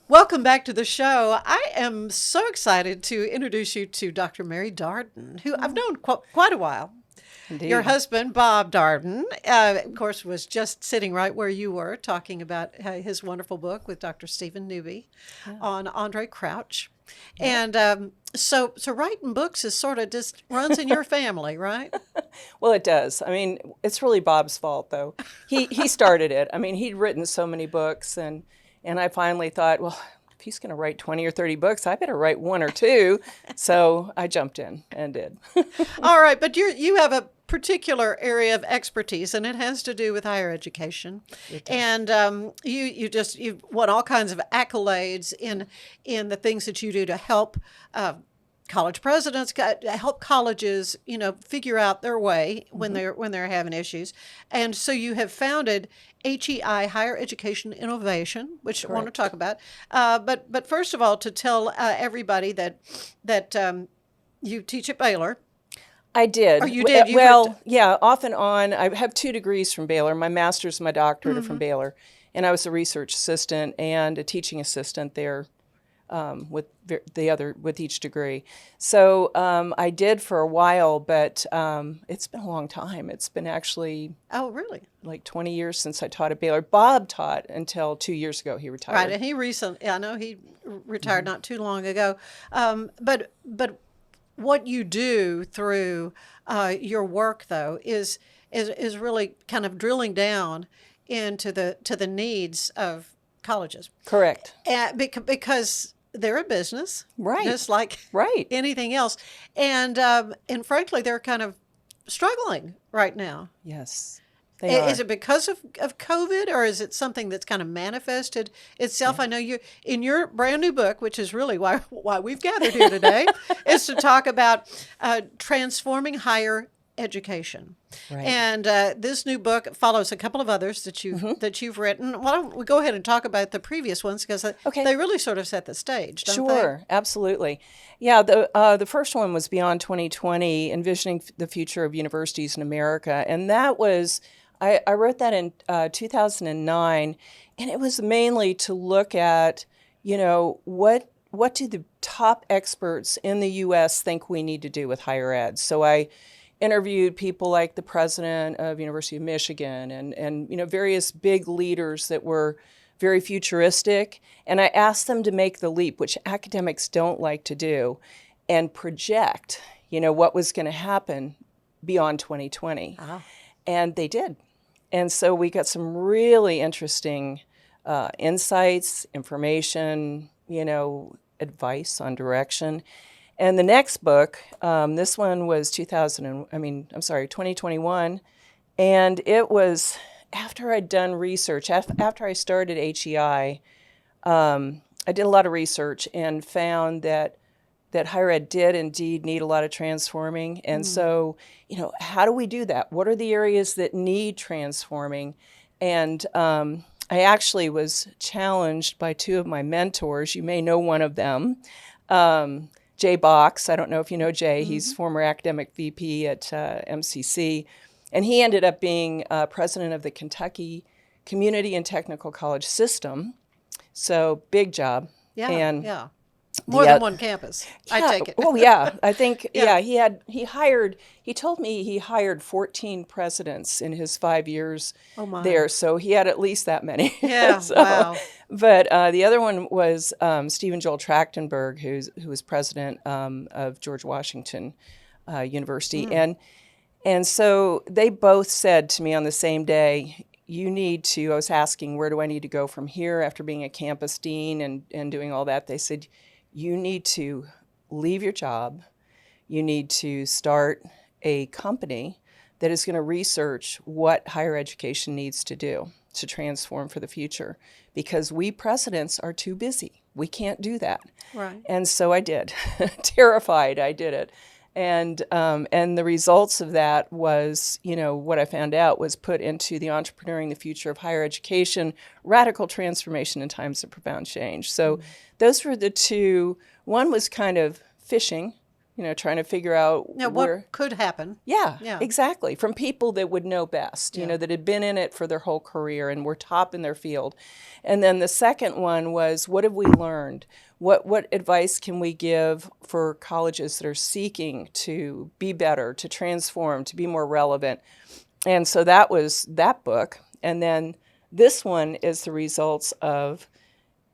Welcome back to the show. I am so excited to introduce you to Dr. Mary Darden, who I've known quite a while. Your Indeed. husband, Bob Darden, of course, was just sitting right where you were talking about his wonderful book with Dr. Stephen Newby Yeah. on Andre Crouch. Yep. And so writing books is sort of just runs in your family, right? Well, it does. I mean, it's really Bob's fault, though. He started it. I mean, he'd written so many books, and I finally thought, well, if he's going to write 20 or 30 books, I better write one or two. So I jumped in and did. All right, but you have a particular area of expertise, and it has to do with higher education. It does. And you've won all kinds of accolades in the things that you do to help college presidents, help colleges, figure out their way when they're having issues. And so you have founded HEI, Higher Education Innovation, which I want to Correct. talk about. But first of all, to tell everybody that you teach at Baylor. I did. Or you did. Well, yeah, off and on. I have 2 degrees from Baylor. My master's and my doctorate are from Baylor. And I was a research assistant and a teaching assistant there with with each degree. So I did for a while, but it's been a long time. It's been actually Oh, really? like 20 years since I taught at Baylor. Bob taught until 2 years ago. He retired. Right. And he recently, I know he retired not too long ago. But what you do through your work, though, is really kind of drilling down into the needs of colleges, Correct. because they're a business, Right. just like Right. anything else, and frankly, they're kind of struggling right now. Yes, they are. Is it because of COVID, or is it something that's kind of manifested itself? I know you in your brand new book, which is really why we've gathered here today, is to talk about transforming higher education. Right. And this new book follows a couple of others that you've written. Why don't we go ahead and talk about the previous ones, because Okay. they really sort of set the stage, don't they? Sure, absolutely. Yeah, the first one was Beyond 2020, Envisioning the Future of Universities in America. And that was, I wrote that in 2009, and it was mainly to look at, what do the top experts in the U.S. think we need to do with higher ed? So I interviewed people like the president of University of Michigan and various big leaders that were very futuristic, and I asked them to make the leap, which academics don't like to do, and project, what was going to happen beyond 2020. And they did. And so we got some really interesting insights, information, advice on direction. And the next book, this one was 2021, and it was after I'd done research, after I started HEI, I did a lot of research and found that higher ed did indeed need a lot of transforming. And so, how do we do that? What are the areas that need transforming? And I actually was challenged by two of my mentors. You may know one of them. Jay Box, I don't know if you know Jay, he's former academic VP at MCC, and he ended up being president of the Kentucky Community and Technical College System, so big job. Yeah, And yeah. More than one campus, I take it. Oh yeah, I think Yeah. he told me he hired 14 presidents in his 5 years Oh, my. there, so he had at least that many. Yeah, wow. But the other one was Stephen Joel Trachtenberg, who was president of George Washington University, and so they both said to me on the same day, you need to, I was asking, where do I need to go from here after being a campus dean and doing all that? They said, you need to leave your job. You need to start a company that is going to research what higher education needs to do to transform for the future, because we presidents are too busy. We can't do that. Right. And so I did. Terrified, I did it. And the results of that was, what I found out was put into the Entrepreneuring the Future of Higher Education, Radical Transformation in Times of Profound Change. So those were the two. One was kind of fishing trying to figure out what could happen. Yeah, Yeah. exactly. From people that would know best, that had been in it for their whole career and were top in their field. And then the second one was, what have we learned? What advice can we give for colleges that are seeking to be better, to transform, to be more relevant? And so that was that book. And then this one is the results of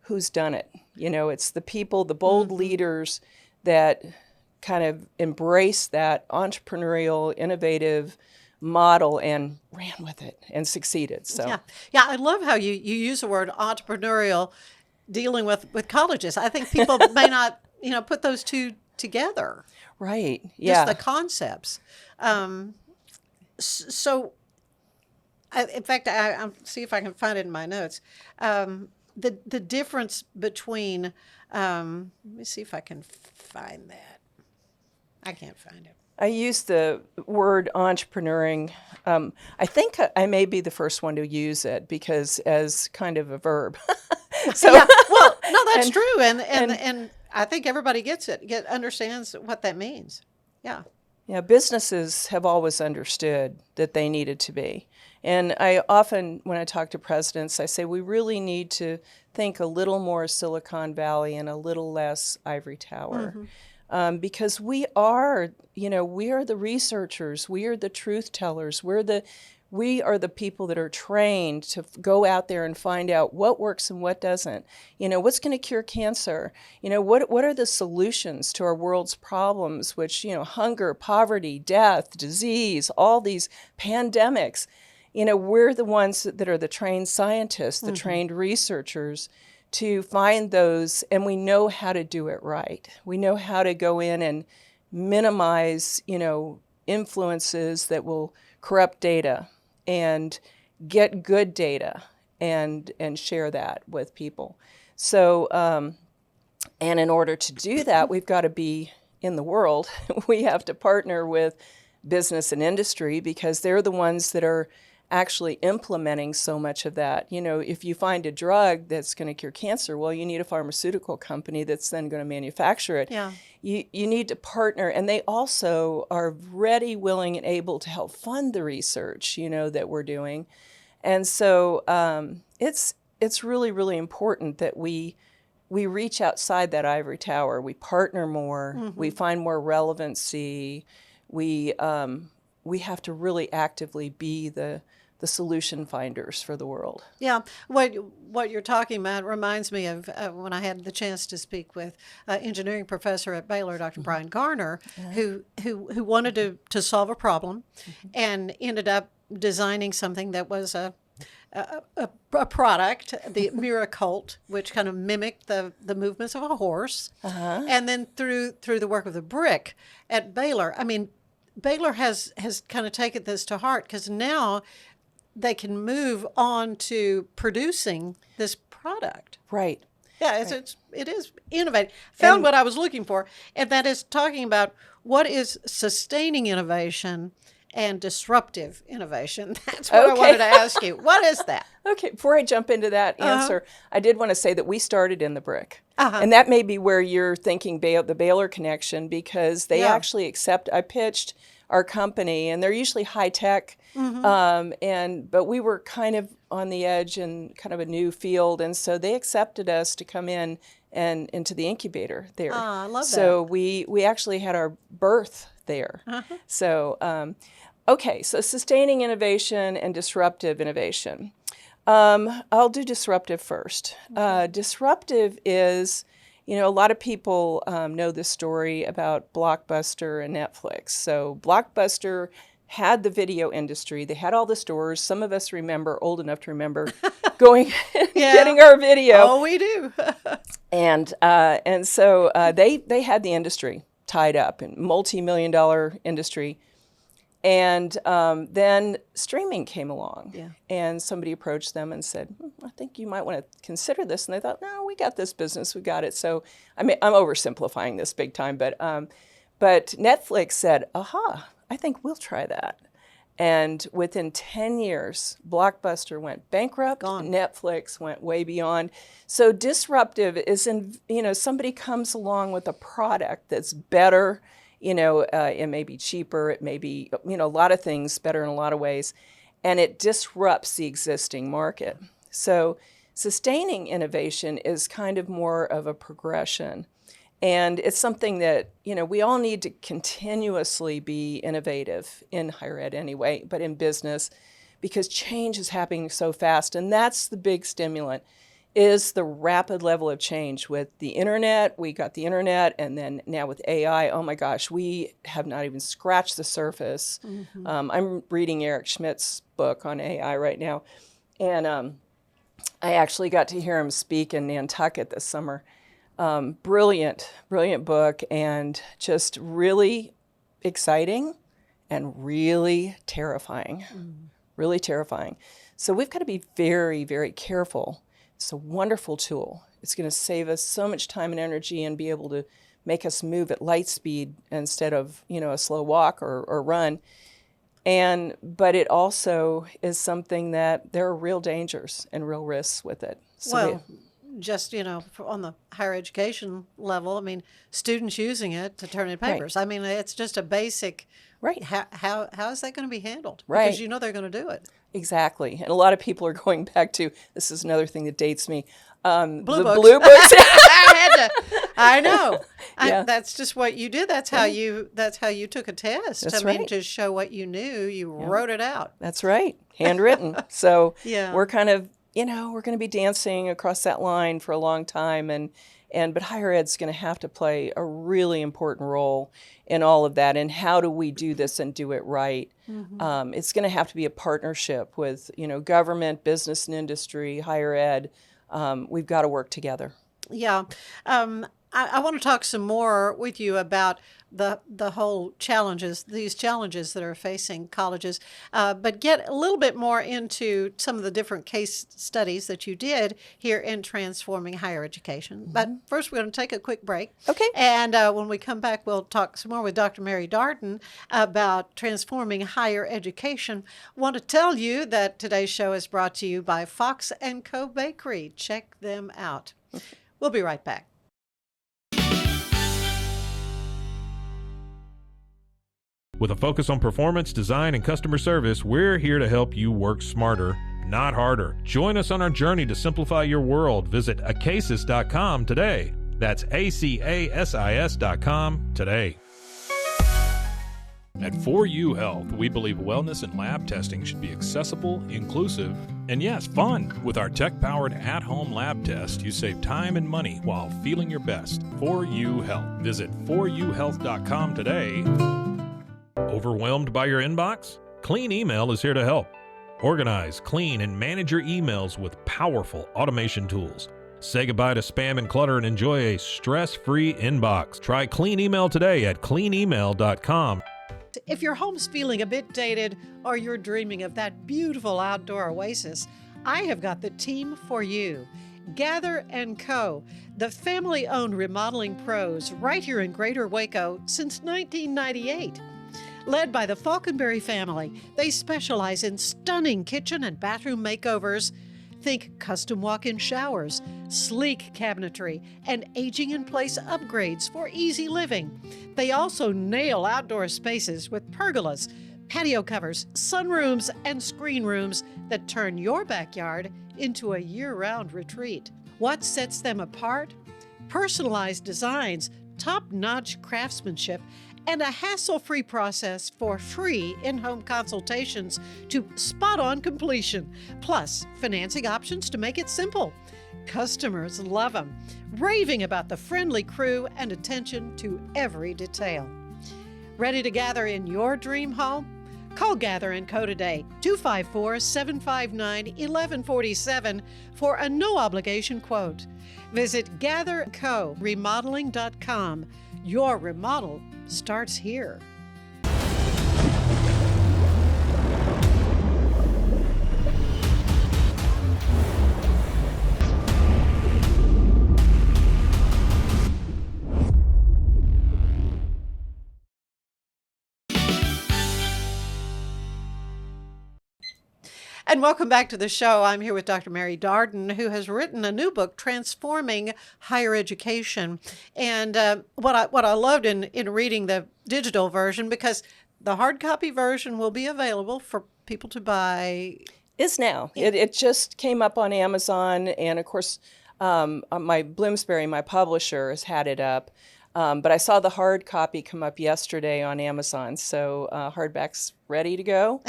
who's done it. It's the people, the bold leaders that kind of embraced that entrepreneurial, innovative model and ran with it and succeeded. So yeah, I love how you use the word entrepreneurial dealing with colleges. I think people may not put those two together. Right. Yeah. Just the concepts. So, in fact, I'll see if I can find it in my notes. The difference between let me see if I can find that. I can't find it. I use the word entrepreneuring. I think I may be the first one to use it because as kind of a verb. So yeah, well, no, that's true, and I think everybody gets it, understands what that means. Yeah. Yeah, businesses have always understood that they needed to be. And I often, when I talk to presidents, I say we really need to think a little more Silicon Valley and a little less ivory tower. Because we are the researchers, we are the truth tellers, we are the people that are trained to go out there and find out what works and what doesn't. What's going to cure cancer? What are the solutions to our world's problems, which, hunger, poverty, death, disease, all these pandemics. We're the ones that are the trained scientists, the trained researchers to find those, and we know how to do it right. We know how to go in and minimize, influences that will corrupt data and get good data and share that with people. So, and in order to do that, we've got to be in the world. We have to partner with business and industry because they're the ones that are actually implementing so much of that. If you find a drug that's going to cure cancer, well, you need a pharmaceutical company that's then going to manufacture it. Yeah. You need to partner, and they also are ready, willing, and able to help fund the research, that we're doing. And so it's really, really important that we reach outside that ivory tower. We partner more. We find more relevancy. We have to really actively be the solution finders for the world. Yeah, what you're talking about reminds me of when I had the chance to speak with engineering professor at Baylor, Dr. Brian Garner, who wanted to solve a problem and ended up designing something that was a product, the Miracult, which kind of mimicked the movements of a horse. And then through the work of the brick at Baylor, Baylor has kind of taken this to heart because now they can move on to producing this product. Right. Yeah, it is innovative. Found what I was looking for, and that is talking about what is sustaining innovation and disruptive innovation. That's what I wanted to ask you. What is that? Okay, before I jump into that answer, I did want to say that we started in the brick. And that may be where you're thinking the Baylor connection, because they actually I pitched our company, and they're usually high tech, but we were kind of on the edge and kind of a new field, and so they accepted us to come in and into the incubator there. I love that. So we actually had our birth there. So, so sustaining innovation and disruptive innovation. I'll do disruptive first. Disruptive is, a lot of people know this story about Blockbuster and Netflix. So Blockbuster had the video industry. They had all the stores. Some of us old enough to remember, going getting our video. Oh, we do. and so they had the industry tied up in multi-million-dollar industry. And then streaming came along, and somebody approached them and said, I think you might want to consider this. And they thought, no, we got this business, we got it. So, I'm oversimplifying this big time, but Netflix said, I think we'll try that. And within 10 years, Blockbuster went bankrupt, Netflix went way beyond. So disruptive is somebody comes along with a product that's better, It may be cheaper. It may be, a lot of things better in a lot of ways. And it disrupts the existing market. So sustaining innovation is kind of more of a progression. And it's something that, we all need to continuously be innovative in higher ed anyway, but in business, because change is happening so fast. And that's the big stimulant, is the rapid level of change with the internet. We got the internet, and then now with AI, oh my gosh, we have not even scratched the surface. Mm-hmm. I'm reading Eric Schmidt's book on AI right now. And I actually got to hear him speak in Nantucket this summer. Brilliant book, and just really exciting and really terrifying. Really terrifying. So we've got to be very, very careful. It's a wonderful tool. It's going to save us so much time and energy and be able to make us move at light speed instead of, a slow walk or run. But it also is something that there are real dangers and real risks with it. So just, on the higher education level, I mean, students using it to turn in papers. Right. I mean, it's just a basic, right. How is that going to be handled? Right. Because they're going to do it. Exactly. And a lot of people are going back to, this is another thing that dates me, Blue books. Blue books. I know. Yeah. That's just what you did. That's how you took a test. That's right. To show what you knew, you wrote it out. That's right. Handwritten. So yeah. We're kind of, we're going to be dancing across that line for a long time. But higher ed's going to have to play a really important role in all of that. And how do we do this and do it right? Mm-hmm. It's going to have to be a partnership with, government, business and industry, higher ed. We've got to work together. Yeah. I want to talk some more with you about the whole these challenges that are facing colleges, but get a little bit more into some of the different case studies that you did here in transforming higher education. Mm-hmm. But first, we're going to take a quick break. Okay. And when we come back, we'll talk some more with Dr. Mary Darden about transforming higher education. I want to tell you that today's show is brought to you by Fox & Co. Bakery. Check them out. We'll be right back. With a focus on performance, design, and customer service, we're here to help you work smarter, not harder. Join us on our journey to simplify your world. Visit acasis.com today. That's ACASIS.com today. At 4U Health, we believe wellness and lab testing should be accessible, inclusive, and yes, fun. With our tech-powered at-home lab test, you save time and money while feeling your best. 4U Health. Visit 4uhealth.com today. Overwhelmed by your inbox? Clean Email is here to help. Organize, clean, and manage your emails with powerful automation tools. Say goodbye to spam and clutter and enjoy a stress-free inbox. Try Clean Email today at cleanemail.com. If your home's feeling a bit dated or you're dreaming of that beautiful outdoor oasis, I have got the team for you. Gather & Co., the family-owned remodeling pros right here in Greater Waco since 1998. Led by the Falconberry family, they specialize in stunning kitchen and bathroom makeovers. Think custom walk-in showers, sleek cabinetry, and aging-in-place upgrades for easy living. They also nail outdoor spaces with pergolas, patio covers, sunrooms, and screen rooms that turn your backyard into a year-round retreat. What sets them apart? Personalized designs, top-notch craftsmanship, and a hassle-free process for free in-home consultations to spot-on completion, plus financing options to make it simple. Customers love them, raving about the friendly crew and attention to every detail. Ready to gather in your dream home? Call Gather & Co. today, 254-759-1147 for a no-obligation quote. Visit GatherCoRemodeling.com. Your remodel starts here. And And welcome back to the show. I'm here with Dr. Mary Darden, who has written a new book, Transforming Higher Education. And what I loved in reading the digital version, because the hard copy version will be available for people to buy. Is now. It just came up on Amazon, and of course, my Bloomsbury, my publisher, has had it up. But I saw the hard copy come up yesterday on Amazon, so hardback's ready to go.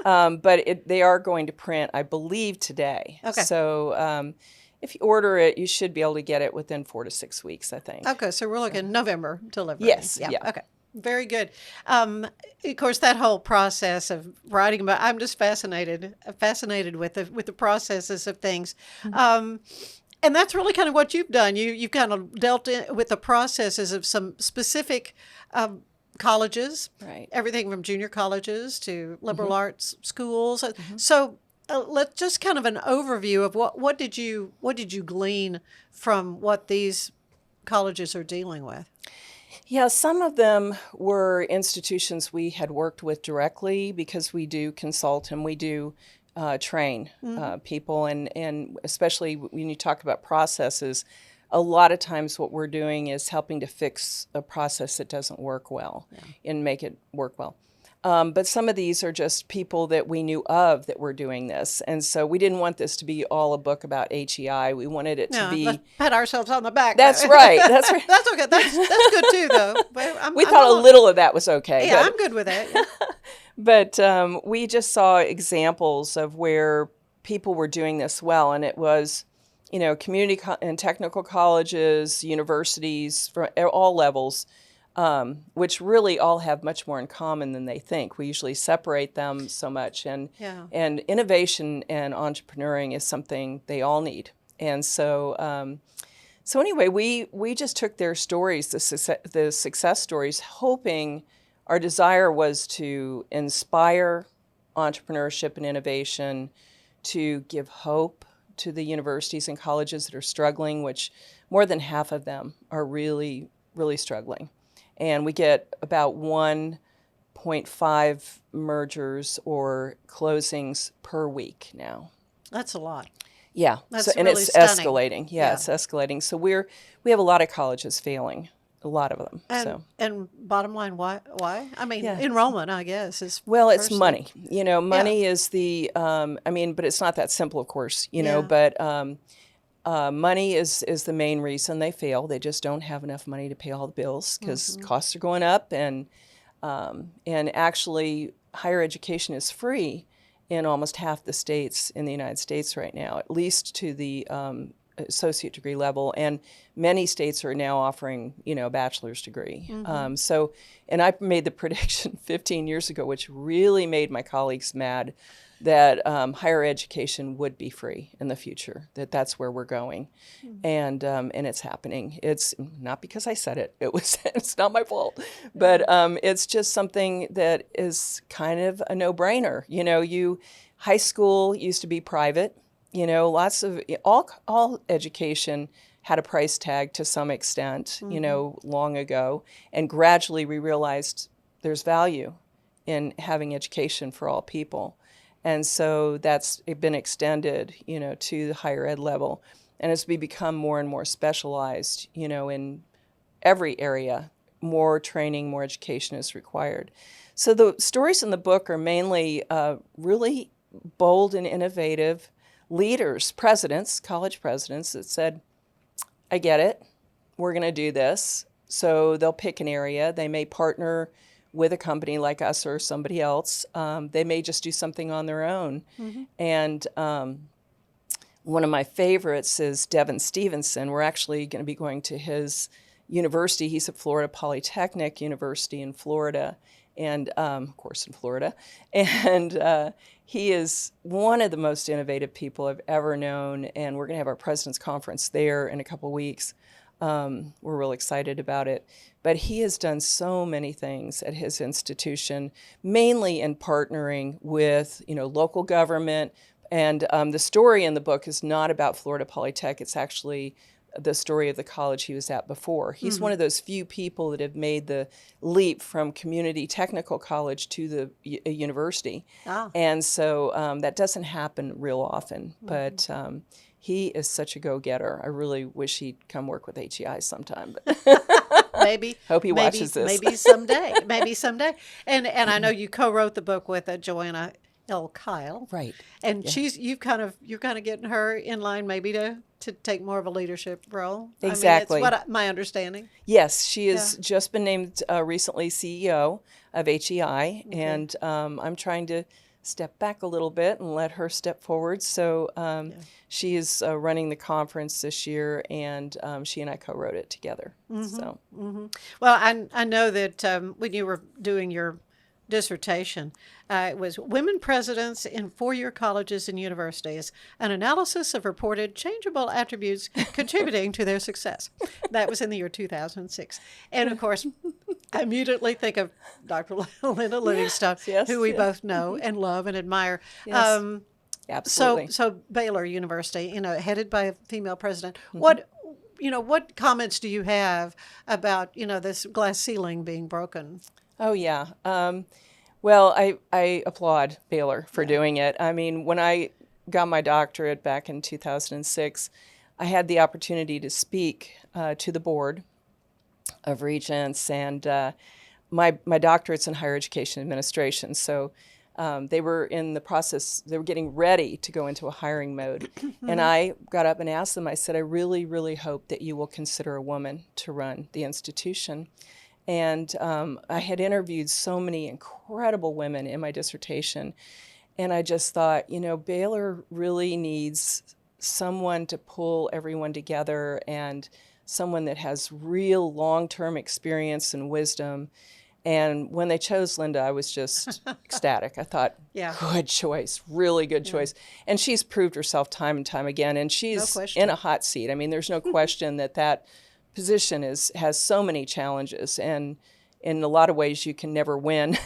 But they are going to print, I believe, today. Okay. So if you order it, you should be able to get it within 4 to 6 weeks, I think. Okay, so we're looking November delivery. Yes, yeah. Okay. Very good. Of course, that whole process of writing about, I'm just fascinated with the processes of things. And that's really kind of what you've done. You've kind of dealt with the processes of some specific colleges, Right. Everything from junior colleges to liberal arts schools. So let's just kind of an overview of what did you glean from what these colleges are dealing with? Yeah, some of them were institutions we had worked with directly because we do consult and we do train people, and especially when you talk about processes, a lot of times what we're doing is helping to fix a process that doesn't work well and make it work well. But some of these are just people that we knew of that were doing this. And so we didn't want this to be all a book about HEI. We wanted it to be... Let's pat ourselves on the back. That's right. That's right. That's okay. That's good too, though. But We thought a little of that was okay. Yeah, but, I'm good with that. Yeah. But we just saw examples of where people were doing this well. And it was, community and technical colleges, universities, from all levels, which really all have much more in common than they think. We usually separate them so much, and innovation and entrepreneuring is something they all need. And so, anyway, we just took their stories, the success stories, hoping our desire was to inspire entrepreneurship and innovation, to give hope to the universities and colleges that are struggling, which more than half of them are really, really struggling. And we get about 1.5 mergers or closings per week now. That's a lot. Yeah. That's and really it's stunning. escalating. Yeah, it's escalating. So we have a lot of colleges failing, a lot of them. And bottom line, why? I mean, enrollment, I guess, is well, it's personally. money. Money is the. But it's not that simple, of course. But money is the main reason they fail. They just don't have enough money to pay all the bills because costs are going up, and actually higher education is free in almost half the states in the United States right now, at least to the associate degree level, and many states are now offering a bachelor's degree. And I made the prediction 15 years ago, which really made my colleagues mad, that higher education would be free in the future, that's where we're going. And it's happening. It's not because I said it. It's not my fault. But it's just something that is kind of a no-brainer. High school used to be private. Lots of all education had a price tag to some extent, long ago. And gradually we realized there's value in having education for all people. And so that's been extended, to the higher ed level. And as we become more and more specialized, in every area, more training, more education is required. So the stories in the book are mainly really bold and innovative leaders, presidents, college presidents that said, I get it, we're going to do this. So they'll pick an area. They may partner with a company like us or somebody else. They may just do something on their own. And one of my favorites is Devin Stevenson. We're actually going to be going to his university. He's at Florida Polytechnic University in Florida, and of course in Florida. And he is one of the most innovative people I've ever known, and we're going to have our president's conference there in a couple weeks. We're real excited about it. But he has done so many things at his institution, mainly in partnering with, local government. And the story in the book is not about Florida Polytech. It's actually the story of the college he was at before. He's one of those few people that have made the leap from community technical college to a university. And so that doesn't happen real often, but he is such a go-getter. I really wish he'd come work with HEI sometime. But Maybe. Hope he watches this. Maybe someday. Maybe someday. And I know you co-wrote the book with Joanna L. Kyle. Right. And you're kind of getting her in line maybe to take more of a leadership role. Exactly. I mean, it's my understanding. Yes, she has just been named recently CEO of HEI, and I'm trying to step back a little bit and let her step forward. So she is running the conference this year, and she and I co-wrote it together. So, Well, I know that when you were doing your dissertation, it was Women Presidents in Four-Year Colleges and Universities, an analysis of reported changeable attributes contributing to their success. That was in the year 2006. And of course, I immediately think of Dr. Linda Livingstone, who we both know and love and admire. yes. Absolutely. So Baylor University, headed by a female president. What comments do you have about, this glass ceiling being broken? Oh, yeah. Well, I applaud Baylor for doing it. I mean, when I got my doctorate back in 2006, I had the opportunity to speak to the board of regents, and my doctorate's in higher education administration. So they were in the process, they were getting ready to go into a hiring mode. And I got up and asked them, I said, I really, really hope that you will consider a woman to run the institution. And I had interviewed so many incredible women in my dissertation, and I just thought, Baylor really needs someone to pull everyone together and someone that has real long-term experience and wisdom. And when they chose Linda, I was just ecstatic. I thought, good choice, really good choice. And she's proved herself time and time again, and she's in a hot seat. I mean, there's no question that position has so many challenges, and in a lot of ways you can never win,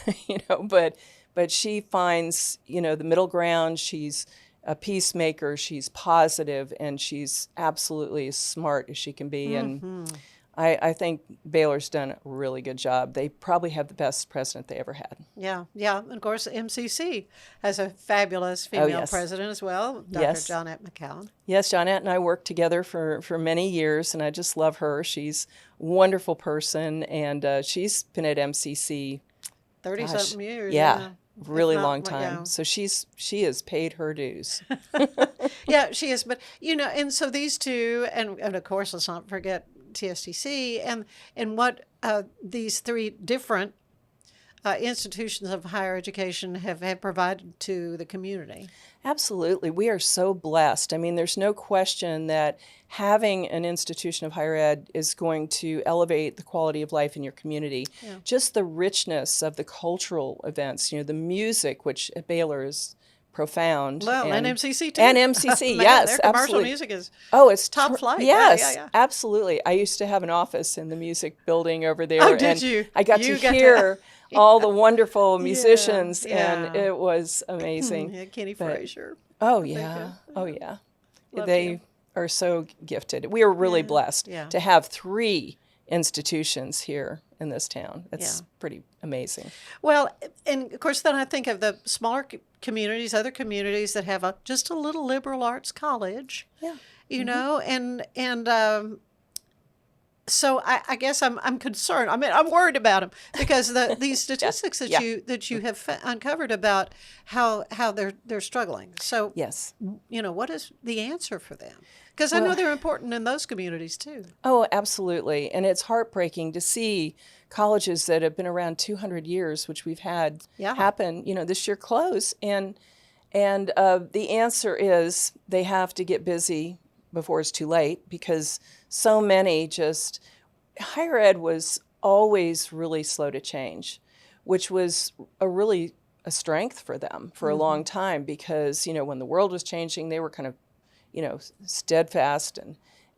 but she finds, the middle ground. She's a peacemaker, she's positive, and she's absolutely as smart as she can be. And I think Baylor's done a really good job. They probably have the best president they ever had. Yeah. And of course, MCC has a fabulous female president as well, Dr. Johnette McCowan. Yes, Johnette and I worked together for many years, and I just love her. She's a wonderful person, and she's been at MCC 30-something years. Yeah. Really long time. So she has paid her dues. Yeah, she is. But, and so these two, and of course, let's not forget TSTC, and what these three different institutions of higher education have provided to the community. Absolutely. We are so blessed. I mean, there's no question that having an institution of higher ed is going to elevate the quality of life in your community. Yeah. Just the richness of the cultural events, the music, which at Baylor is profound. Well, and MCC too. And MCC, Man, yes, their commercial absolutely. music is it's top flight. Yes, yeah. Absolutely. I used to have an office in the music building over there. Oh, did you? I got to hear all the wonderful musicians, and it was amazing. Kenny Frazier. Oh, yeah. They are so gifted. We are really blessed to have three institutions here in this town. It's pretty amazing. Well, and of course, then I think of the smaller communities, other communities that have just a little liberal arts college. Yeah. And so I guess I'm concerned. I mean, I'm worried about them because these statistics that you have uncovered about how they're struggling. So yes, what is the answer for them? Because I know they're important in those communities too. Oh, absolutely, and it's heartbreaking to see colleges that have been around 200 years, which we've had happen, this year close, and the answer is they have to get busy before it's too late, because so many higher ed was always really slow to change, which was a strength for them for a long time, because, when the world was changing, they were kind of, steadfast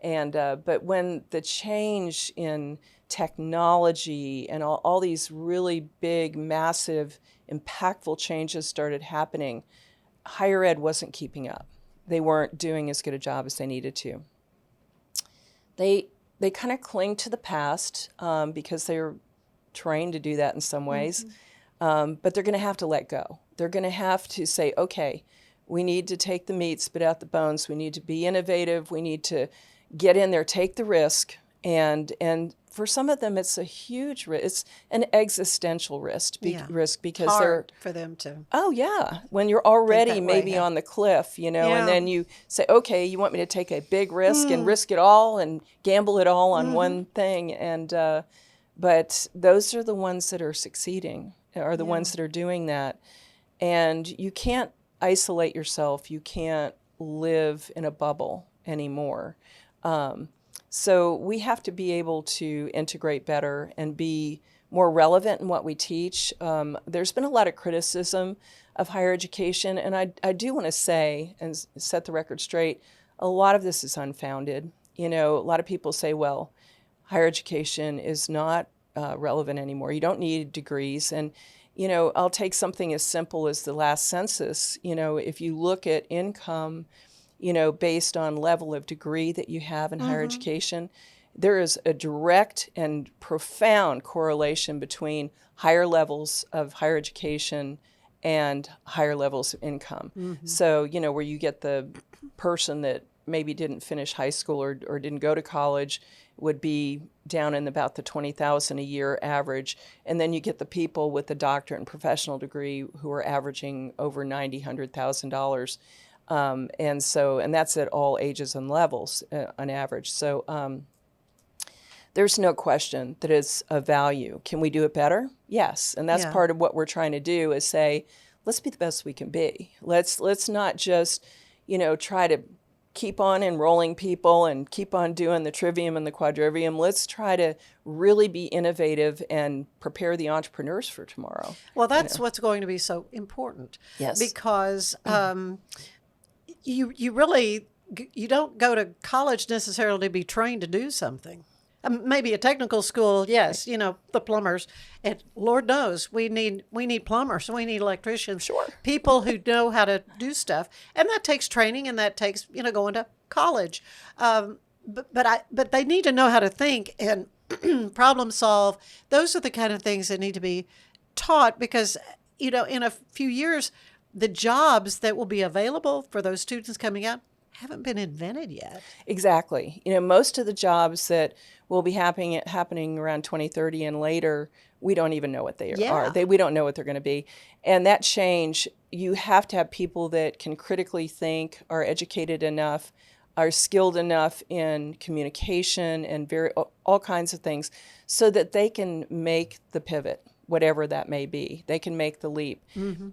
but when the change in technology and all these really big, massive, impactful changes started happening, higher ed wasn't keeping up. They weren't doing as good a job as they needed to. they kind of cling to the past because they're trained to do that in some ways, but they're going to have to let go. They're going to have to say, okay, we need to take the meat, spit out the bones. We need to be innovative. We need to get in there, take the risk. And for some of them, it's a huge risk. It's an existential risk, because hard for them to. Oh, yeah. When you're already maybe on the cliff, and then you say, okay, you want me to take a big risk and risk it all and gamble it all on one thing. And but those are the ones that are succeeding, are the ones that are doing that. And you can't isolate yourself. You can't live in a bubble anymore. So we have to be able to integrate better and be more relevant in what we teach. There's been a lot of criticism of higher education, and I do want to say and set the record straight, a lot of this is unfounded. A lot of people say, well, higher education is not relevant anymore. You don't need degrees. And, I'll take something as simple as the last census. If you look at income, based on level of degree that you have in higher education, there is a direct and profound correlation between higher levels of higher education and higher levels of income. So, where you get the person that maybe didn't finish high school or didn't go to college would be down in about the $20,000 a year average. And then you get the people with the doctorate and professional degree who are averaging over $90,000, $100,000. And that's at all ages and levels on average. So there's no question that it's a value. Can we do it better? Yes. And that's part of what we're trying to do is say, let's be the best we can be. Let's not just, try to keep on enrolling people and keep on doing the trivium and the quadrivium. Let's try to really be innovative and prepare the entrepreneurs for tomorrow. Well, that's what's going to be so important. Yes. Because you really, you don't go to college necessarily to be trained to do something. Maybe a technical school, yes, the plumbers, and Lord knows we need plumbers, we need electricians, sure, people who know how to do stuff, and that takes training, and that takes going to college, but they need to know how to think and problem solve. Those are the kind of things that need to be taught because in a few years, the jobs that will be available for those students coming out haven't been invented yet. Exactly. Most of the jobs that will be happening around 2030 and later, we don't even know what they are. We don't know what they're going to be. And that change, you have to have people that can critically think, are educated enough, are skilled enough in communication and all kinds of things so that they can make the pivot, whatever that may be. They can make the leap.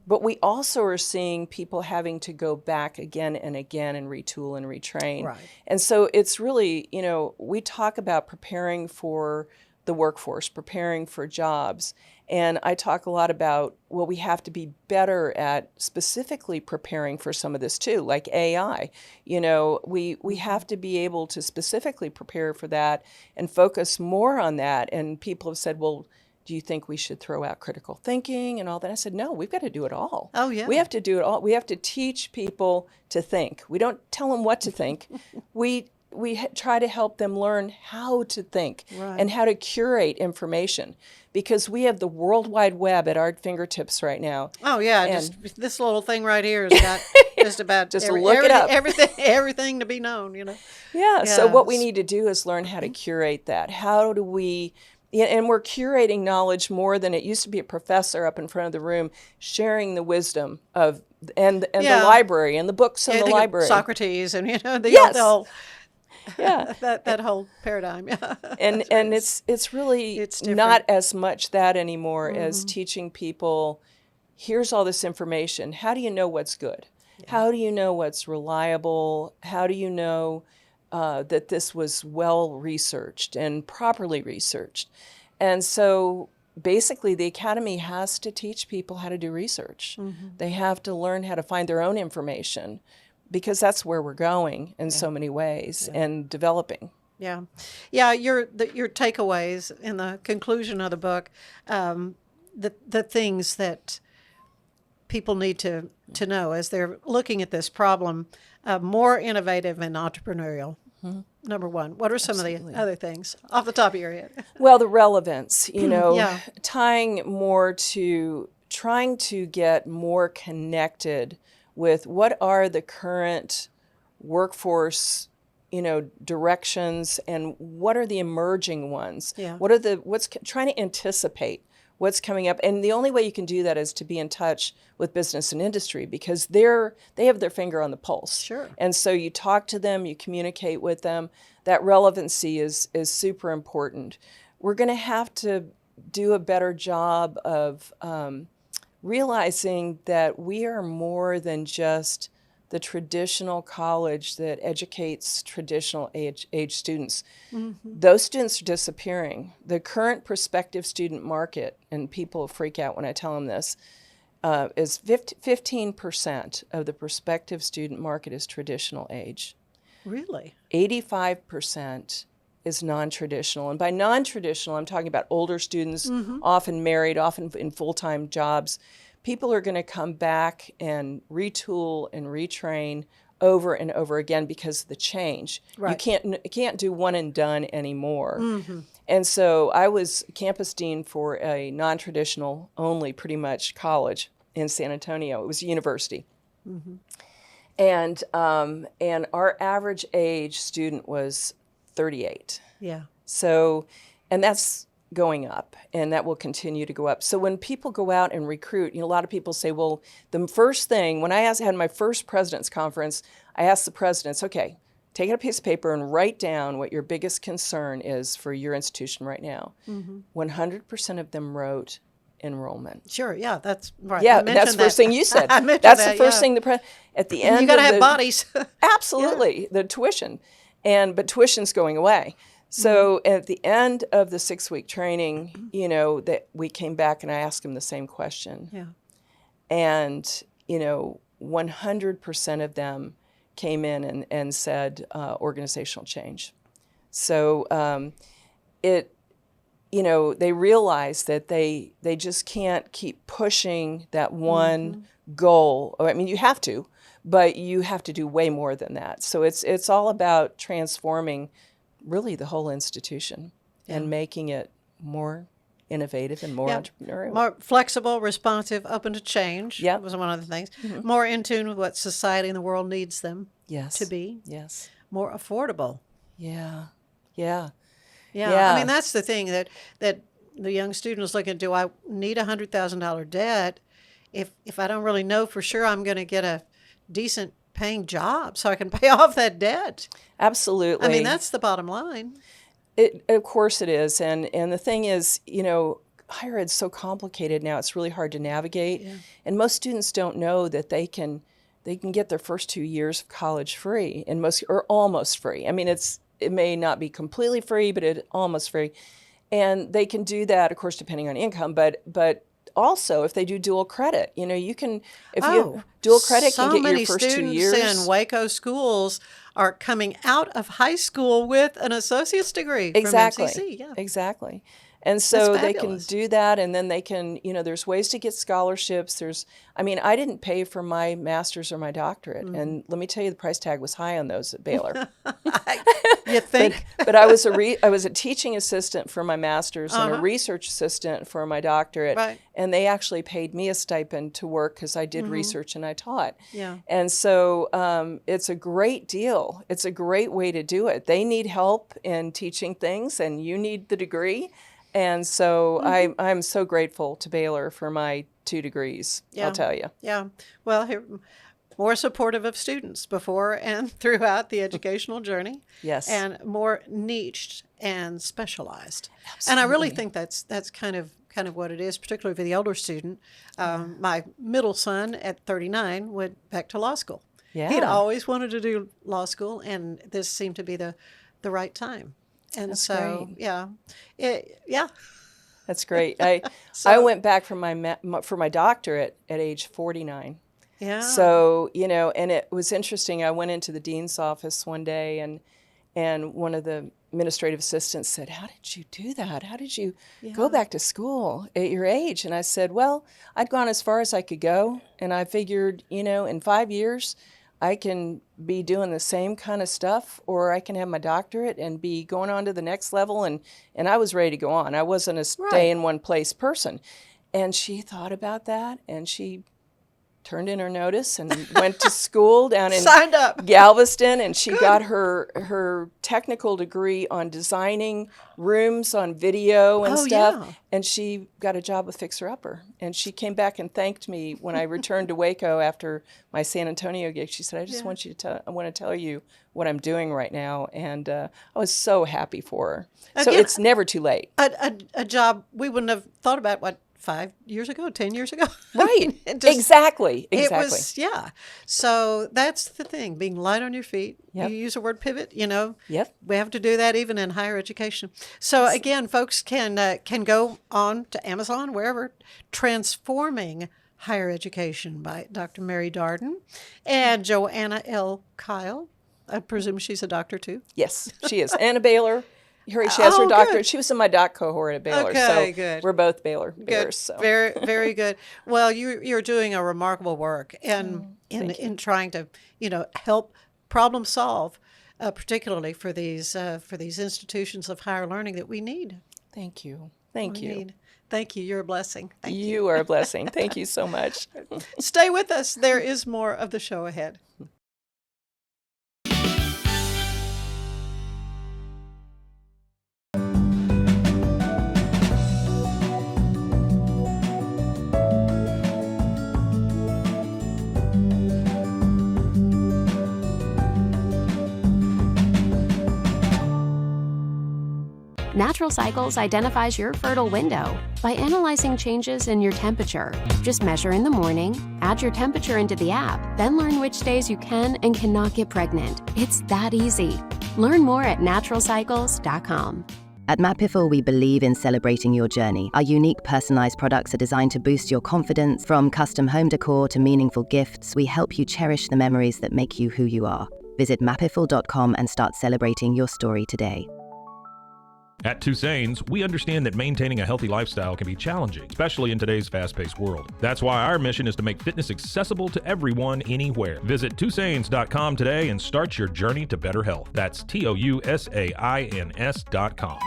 But we also are seeing people having to go back again and again and retool and retrain. Right. And so it's really, we talk about preparing for the workforce, preparing for jobs. And I talk a lot about, well, we have to be better at specifically preparing for some of this too, like AI. We have to be able to specifically prepare for that and focus more on that. And people have said, well, do you think we should throw out critical thinking and all that? I said, no, we've got to do it all. Oh, yeah. We have to do it all. We have to teach people to think. We don't tell them what to think. We try to help them learn how to think and how to curate information because we have the World Wide Web at our fingertips right now. Oh, yeah. And just this little thing right here has got just about look it up. everything to be known, Yeah. So what we need to do is learn how to curate that. How do we... And we're curating knowledge more than it used to be a professor up in front of the room sharing the wisdom of and the library and the books in the library. Socrates and yes. that whole paradigm. And it's really not as much that anymore as teaching people, here's all this information. How do you know what's good? Yeah. How do you know what's reliable? How do you know that this was well researched and properly researched? And so basically the Academy has to teach people how to do research. They have to learn how to find their own information because that's where we're going in so many ways and developing. Yeah. Your takeaways in the conclusion of the book, the things that people need to know as they're looking at this problem, more innovative and entrepreneurial. number one. What are some of Absolutely. the other things off the top of your head? Well, the relevance, Yeah. tying more to trying to get more connected with what are the current workforce, directions, and what are the emerging ones? Yeah. Trying to anticipate what's coming up. And the only way you can do that is to be in touch with business and industry, because they have their finger on the pulse. Sure. And so you talk to them, you communicate with them. That relevancy is super important. We're going to have to do a better job of realizing that we are more than just the traditional college that educates traditional age students. Those students are disappearing. The current prospective student market, and people freak out when I tell them this, is 15% of the prospective student market is traditional age. Really? 85% is non-traditional. And by non-traditional, I'm talking about older students, often married, often in full-time jobs. People are going to come back and retool and retrain over and over again because of the change. Right. You can't do one and done anymore. And so I was campus dean for a non-traditional only, pretty much, college in San Antonio. It was a university. And our average age student was 38. Yeah. So, and that's going up, and that will continue to go up. So when people go out and recruit, a lot of people say, well, the first thing, when I had my first president's conference, I asked the presidents, okay, take out a piece of paper and write down what your biggest concern is for your institution right now. 100% of them wrote enrollment. Sure. Yeah. That's right. Yeah, I mentioned that's the first thing you said. I mentioned That's that, the first yeah. thing at the end You got to of have the- bodies. Absolutely, the tuition, but tuition's going away. So at the end of the 6-week training, that we came back and I asked them the same question, Yeah. and 100% of them came in and said organizational change. So they realize that they just can't keep pushing that one goal. I mean, you have to, but you have to do way more than that. So it's all about transforming really the whole institution and making it more innovative and more entrepreneurial. More flexible, responsive, open to change. Yep. Was one of the things. More in tune with what society and the world needs them Yes. to be. Yes. More affordable. Yeah. Yeah. Yeah. Yeah. I mean, that's the thing that the young student is looking at. Do I need $100,000 debt if I don't really know for sure I'm going to get a decent paying job so I can pay off that debt? Absolutely. I mean, that's the bottom line. Of course it is. And the thing is, higher ed's so complicated now, it's really hard to navigate. Yeah. And most students don't know that they can get their first 2 years of college free, or almost free. I mean, it may not be completely free, but it's almost free. And they can do that, of course, depending on income, but also if they do dual credit, you can, dual credit so can get many your first 2 students years. in Waco schools are coming out of high school with an associate's degree Exactly. from MCC. Yeah. Exactly. And so That's they can fabulous. do that, and then they can, there's ways to get scholarships. I didn't pay for my master's or my doctorate, and let me tell you, the price tag was high on those at Baylor. You think? But I was a teaching assistant for my master's and a research assistant for my doctorate, Right. and they actually paid me a stipend to work because I did research and I taught. Yeah. And so it's a great deal. It's a great way to do it. They need help in teaching things, and you need the degree. And so I'm so grateful to Baylor for my 2 degrees, Yeah. I'll tell you. Yeah. Well, more supportive of students before and throughout the educational journey. Yes. And more niched and specialized. And I really think that's kind of what it is, particularly for the older student. My middle son at 39 went back to law school. Yeah. He'd always wanted to do law school, and this seemed to be the right time. And That's so, great. yeah. That's great. I went back for my doctorate at age 49. Yeah. So, and it was interesting. I went into the dean's office one day, and one of the administrative assistants said, "How did you do that? How did you go back to school at your age?" And I said, "Well, I'd gone as far as I could go, and I figured, in 5 years, I can be doing the same kind of stuff, or I can have my doctorate and be going on to the next level. And I was ready to go on. I wasn't a stay in one place person. And she thought about that, and she turned in her notice and went to school down in Signed up. Galveston, and she got her technical degree on designing rooms on video and stuff. Yeah. And she got a job with Fixer Upper. And she came back and thanked me when I returned to Waco after my San Antonio gig. She said, I want to tell you what I'm doing right now. And I was so happy for her. So Again, it's never too late. A job we wouldn't have thought about, 5 years ago, 10 years ago? Right. Exactly. Exactly. It was, yeah. So that's the thing, being light on your feet. Yep. You use the word pivot, you know. Yep. We have to do that even in higher education. So again, folks can go on to Amazon, wherever, Transforming Higher Education by Dr. Mary Darden and Joanna L. Kyle. I presume she's a doctor too. Yes, she is. Anna Baylor. She has her doctorate. Good. She was in my doc cohort at Baylor. Okay, so good. We're both Baylor Good. Bears. So. Very, very good. Well, you're doing a remarkable work in trying to, help problem solve, particularly for these institutions of higher learning that we need. Thank you. Thank you. Thank you. You're a blessing. Thank you. You are a blessing. Thank you so much. Stay with us. There is more of the show ahead. Natural Cycles identifies your fertile window by analyzing changes in your temperature. Just measure in the morning, add your temperature into the app, then learn which days you can and cannot get pregnant. It's that easy. Learn more at naturalcycles.com. At Mapiful, we believe in celebrating your journey. Our unique personalized products are designed to boost your confidence. From custom home decor to meaningful gifts, we help you cherish the memories that make you who you are. Visit mapiful.com and start celebrating your story today. At Tusains, we understand that maintaining a healthy lifestyle can be challenging, especially in today's fast-paced world. That's why our mission is to make fitness accessible to everyone, anywhere. Visit Tusains.com today and start your journey to better health. That's TOUSAINS.com.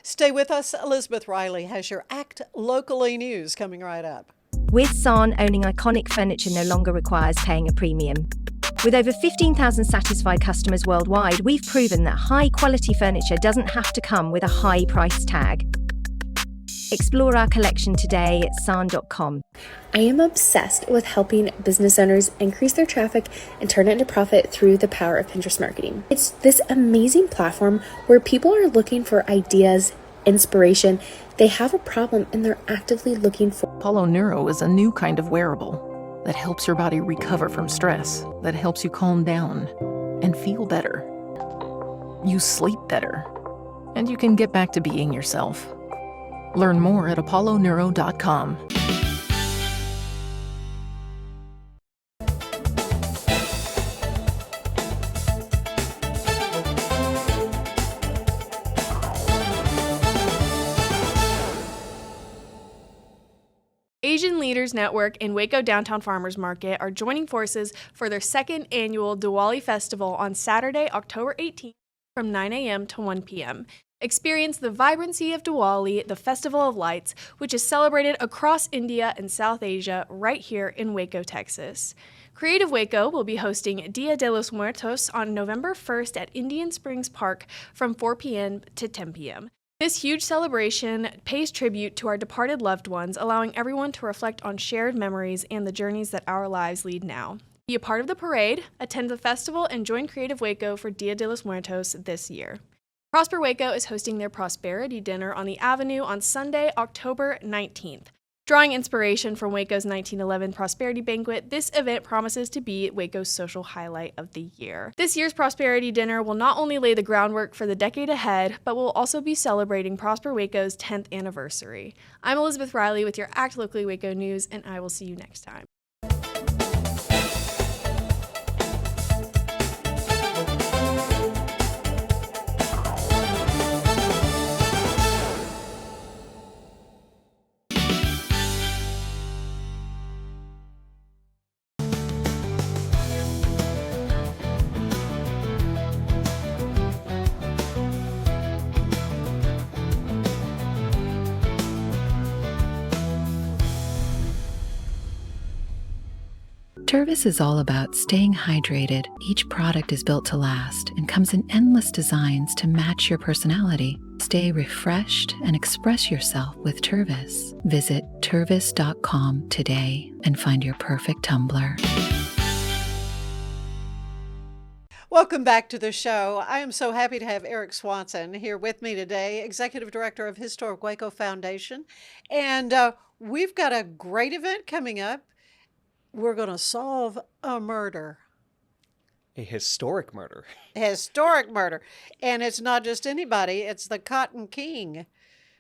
Stay with us. Elizabeth Riley has your Act Locally news coming right up. With San, owning iconic furniture no longer requires paying a premium. With over 15,000 satisfied customers worldwide, we've proven that high-quality furniture doesn't have to come with a high price tag. Explore our collection today at san.com. I am obsessed with helping business owners increase their traffic and turn it into profit through the power of Pinterest marketing. It's this amazing platform where people are looking for ideas, inspiration. They have a problem and they're actively looking for. Apollo Neuro is a new kind of wearable that helps your body recover from stress, that helps you calm down and feel better. You sleep better, and you can get back to being yourself. Learn more at apolloneuro.com. Asian Leaders Network and Waco Downtown Farmers Market are joining forces for their second annual Diwali Festival on Saturday, October 18th from 9 a.m. to 1 p.m. Experience the vibrancy of Diwali, the Festival of Lights, which is celebrated across India and South Asia right here in Waco, Texas. Creative Waco will be hosting Dia de los Muertos on November 1st at Indian Springs Park from 4 p.m. to 10 p.m. This huge celebration pays tribute to our departed loved ones, allowing everyone to reflect on shared memories and the journeys that our lives lead now. Be a part of the parade, attend the festival, and join Creative Waco for Dia de los Muertos this year. Prosper Waco is hosting their Prosperity Dinner on the Avenue on Sunday, October 19th. Drawing inspiration from Waco's 1911 Prosperity Banquet, this event promises to be Waco's social highlight of the year. This year's Prosperity Dinner will not only lay the groundwork for the decade ahead, but will also be celebrating Prosper Waco's 10th anniversary. I'm Elizabeth Riley with your Act Locally Waco news, and I will see you next time. Tervis is all about staying hydrated. Each product is built to last and comes in endless designs to match your personality. Stay refreshed and express yourself with Tervis. Visit tervis.com today and find your perfect tumbler. Welcome back to the show. I am so happy to have Erik Swanson here with me today, Executive Director of Historic Waco Foundation. And we've got a great event coming up. We're going to solve a murder. A historic murder. A historic murder. And it's not just anybody, it's the Cotton King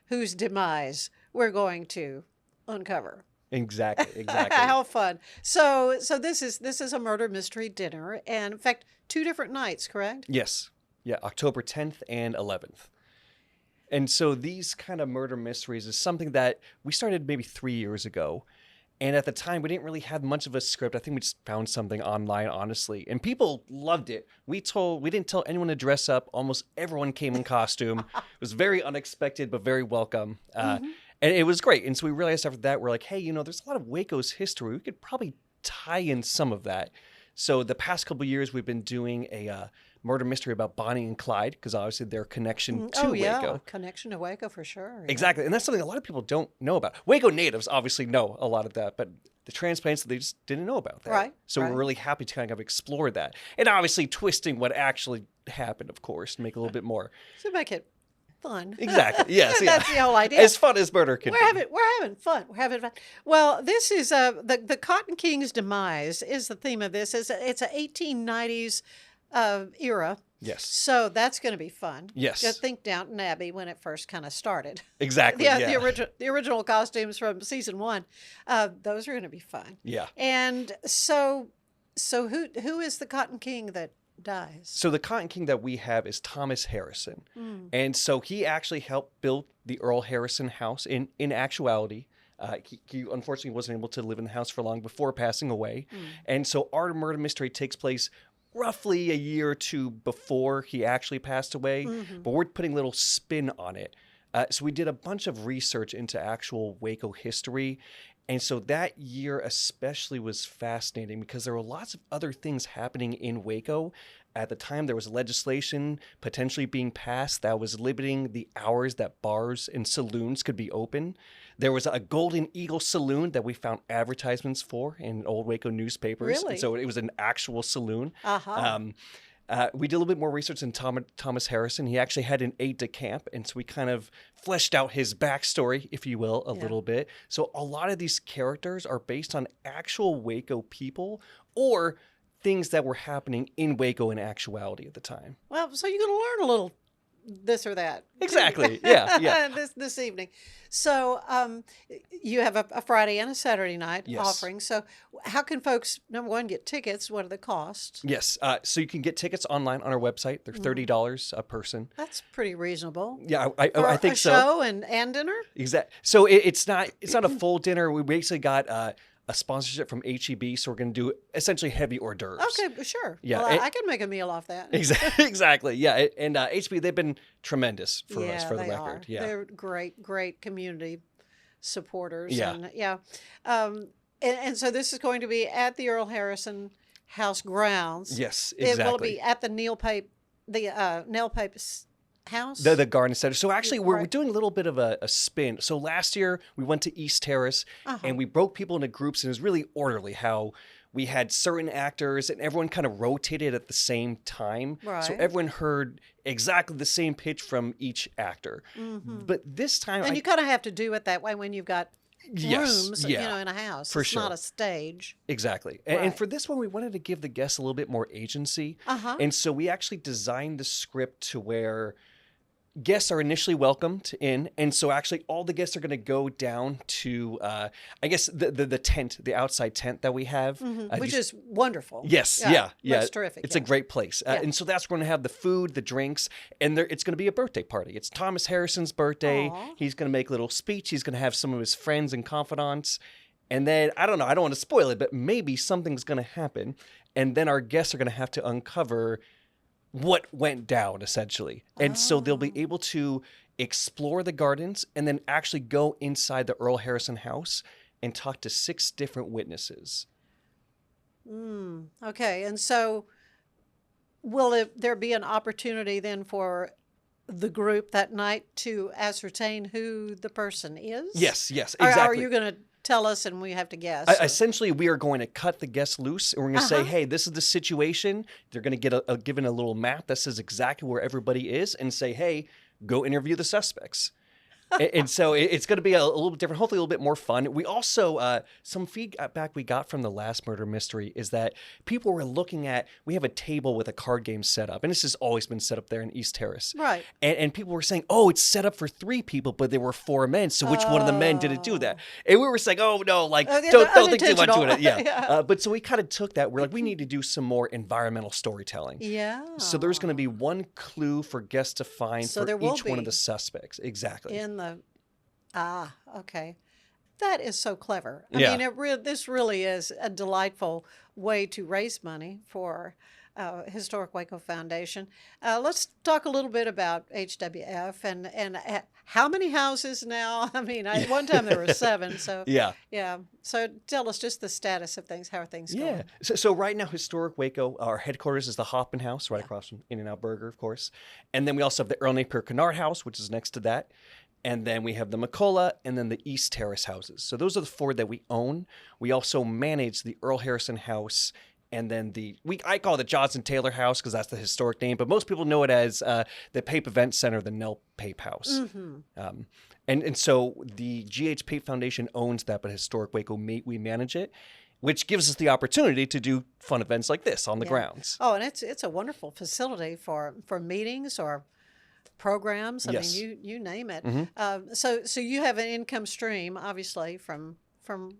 whose demise we're going to uncover. Exactly. How fun. So this is a murder mystery dinner, and in fact, 2 different nights, correct? Yes. Yeah, October 10th and 11th. And so these kind of murder mysteries is something that we started maybe 3 years ago. And at the time, we didn't really have much of a script. I think we just found something online, honestly. And people loved it. We didn't tell anyone to dress up. Almost everyone came in costume. It was very unexpected, but very welcome. And it was great. And so we realized after that, we're like, hey, there's a lot of Waco's history. We could probably tie in some of that. So the past couple of years, we've been doing a murder mystery about Bonnie and Clyde, because obviously their connection to Waco. Connection to Waco for sure. Yeah. Exactly. And that's something a lot of people don't know about. Waco natives obviously know a lot of that, but the transplants, they just didn't know about that. Right. So we're really happy to kind of explore that. And obviously twisting what actually happened, of course, to make it a little bit more. So make it fun. Exactly. Yes. That's the whole idea. As fun as murder can be. We're having fun. We're having fun. Well, this is the Cotton King's demise is the theme of this. It's a 1890s era. Yes. So that's going to be fun. Yes. Just think Downton Abbey when it first kind of started. Exactly. The original costumes from season 1. Those are going to be fun. Yeah. And so who is the Cotton King that dies? So the Cotton King that we have is Thomas Harrison. And so he actually helped build the Earl Harrison house in actuality. He unfortunately wasn't able to live in the house for long before passing away. And so our murder mystery takes place roughly a year or 2 before he actually passed away, but we're putting a little spin on it. So we did a bunch of research into actual Waco history. And so that year especially was fascinating because there were lots of other things happening in Waco. At the time, there was legislation potentially being passed that was limiting the hours that bars and saloons could be open. There was a Golden Eagle saloon that we found advertisements for in old Waco newspapers. Really? And so it was an actual saloon. We did a little bit more research on Thomas Harrison. He actually had an aide-de-camp, and so we kind of fleshed out his backstory, if you will, a little bit. So a lot of these characters are based on actual Waco people or things that were happening in Waco in actuality at the time. Well, so you're going to learn a little this or that. Exactly. Yeah. this evening. So you have a Friday and a Saturday night offering. So how can folks, number one, get tickets? What are the costs? Yes. So you can get tickets online on our website. They're $30 a person. That's pretty reasonable. Yeah, I think so. A show and dinner? Exactly. So it's not a full dinner. We basically got a sponsorship from HEB, so we're going to do essentially heavy hors d'oeuvres. Okay, sure. Yeah, well, I can make a meal off that. Exactly. Yeah, and HEB, they've been tremendous for us, for the record. Are. Yeah, they're great community supporters. Yeah. And so this is going to be at the Earl Harrison House grounds. Yes, exactly. It will be at the Neil Pape house? The Garden Center. So actually, we're doing a little bit of a spin. So last year, we went to East Terrace, and we broke people into groups, and it was really orderly how we had certain actors, and everyone kind of rotated at the same time. Right. So everyone heard exactly the same pitch from each actor. But this time... And you kind of have to do it that way when you've got rooms, in a house. For it's sure. not a stage. Exactly. And for this one, we wanted to give the guests a little bit more agency. And so we actually designed the script to where guests are initially welcomed in. And so actually all the guests are going to go down to, I guess, the tent, the outside tent that we have. Which is wonderful. Yes. Yeah. That's terrific. It's a great place. And so that's going to have the food, the drinks, and it's going to be a birthday party. It's Thomas Harrison's birthday. Aww. He's going to make a little speech. He's going to have some of his friends and confidants. And then, I don't know, I don't want to spoil it, but maybe something's going to happen. And then our guests are going to have to uncover what went down, essentially. And so they'll be able to explore the gardens and then actually go inside the Earl Harrison house and talk to 6 different witnesses. Okay, and so there be an opportunity then for the group that night to ascertain who the person is? Yes, Or exactly. are you going to tell us and we have to guess? Essentially, we are going to cut the guests loose, and we're going to say, hey, this is the situation. They're going to get given a little map that says exactly where everybody is and say, hey, go interview the suspects. And so it's going to be a little bit different, hopefully a little bit more fun. We also, some feedback we got from the last murder mystery is that people were looking at, we have a table with a card game set up, and this has always been set up there in East Terrace. Right. And people were saying, oh, it's set up for 3 people, but there were 4 men, so which one of the men didn't do that? And we were saying, oh, no, like, don't think too much into it. Yeah. But so we kind of took that. We're like, we need to do some more environmental storytelling. Yeah. So there's going to be one clue for guests to find for each one of the suspects. Exactly. Okay. That is so clever. I Yeah. mean, this really is a delightful way to raise money for Historic Waco Foundation. Let's talk a little bit about HWF and how many houses now? I mean, one time there were 7. So Yeah. So tell us just the status of things. How are things going? Yeah. So right now, Historic Waco, our headquarters is the Hoffman House, right across from In-N-Out Burger, of course. And then we also have the Earl Napier Kennard House, which is next to that. And then we have the McCullough and then the East Terrace houses. So those are the 4 that we own. We also manage the Earl Harrison House and then I call it the Johnson Taylor House because that's the historic name, but most people know it as the Pape Event Center, the Nell Pape House. And so the G.H. Pape Foundation owns that, but Historic Waco, we manage it, which gives us the opportunity to do fun events like this on the grounds. Oh, and it's a wonderful facility for meetings or programs. I Yes. mean, you name it. So you have an income stream, obviously, from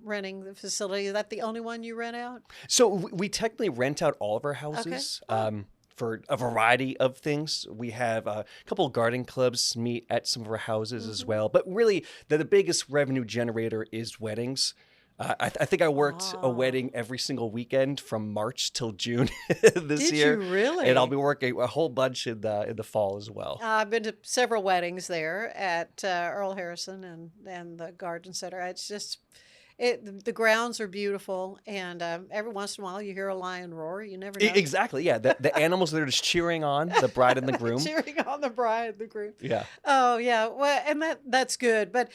renting the facility. Is that the only one you rent out? So we technically rent out all of our houses. For a variety of things. We have a couple of garden clubs meet at some of our houses as well. But really, the biggest revenue generator is weddings. I think I worked a wedding every single weekend from March till June this year. Did you really? And I'll be working a whole bunch in the fall as well. I've been to several weddings there at Earl Harrison and the Garden Center. It's just, the grounds are beautiful, and every once in a while you hear a lion roar. You never know. Exactly, yeah. The animals that are just cheering on the bride and the groom. Cheering on the bride and the groom. Yeah. Oh, yeah. Well, and that's good. But